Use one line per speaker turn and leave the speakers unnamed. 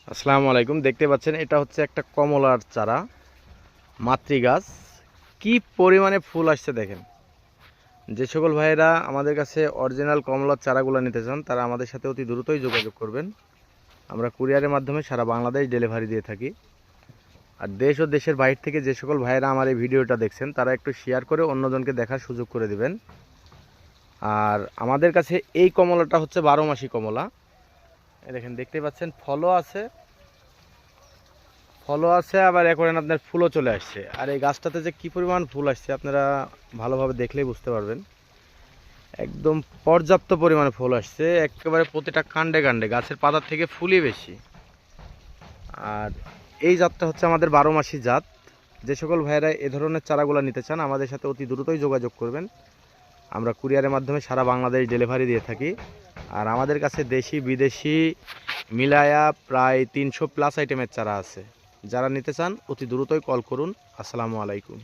আসসালামু আলাইকুম। দেখতে পাচ্ছেন এটা হচ্ছে একটা কমলার চারা, মাতৃ গাছ। কি পরিমাণে ফুল আসছে দেখেন। যে সকল ভাইয়েরা আমাদের কাছে অরিজিনাল কমলার চারাগুলো নিতে চান তারা আমাদের সাথে অতি দ্রুতই যোগাযোগ করবেন। আমরা কুরিয়ারের মাধ্যমে সারা বাংলাদেশ ডেলিভারি দিয়ে থাকি। আর দেশ ও দেশের বাইরে থেকে যে সকল ভাইয়েরা আমার এই ভিডিওটা দেখছেন তারা একটু শেয়ার করে অন্যজনকে দেখার সুযোগ করে দিবেন। আর আমাদের কাছে এই কমলাটা হচ্ছে 12 মাসি কমলা। দেখেন, দেখতে পাচ্ছেন ফলও আছে, আবার এখন আপনার ফুলও চলে আসছে। আর এই গাছটাতে যে কি পরিমাণ ফুল আসছে আপনারা ভালোভাবে দেখলেই বুঝতে পারবেন। একদম পর্যাপ্ত পরিমাণে ফুল আসছে, একেবারে প্রতিটা কাণ্ডে কাণ্ডে গাছের পাতার থেকে ফুলই বেশি। আর এই জাতটা হচ্ছে আমাদের 12 মাসি জাত। যে সকল ভাইয়েরা এ ধরনের চারাগুলো নিতে চান আমাদের সাথে অতি দ্রুতই যোগাযোগ করবেন। আমরা কুরিয়ারের মাধ্যমে সারা বাংলাদেশ ডেলিভারি দিয়ে থাকি। আর আমাদের কাছে দেশি বিদেশি মিলায়া প্রায় 300+ আইটেমের চারা আছে। যারা নিতে চান অতি দ্রুতই কল করুন। আসসালামু আলাইকুম।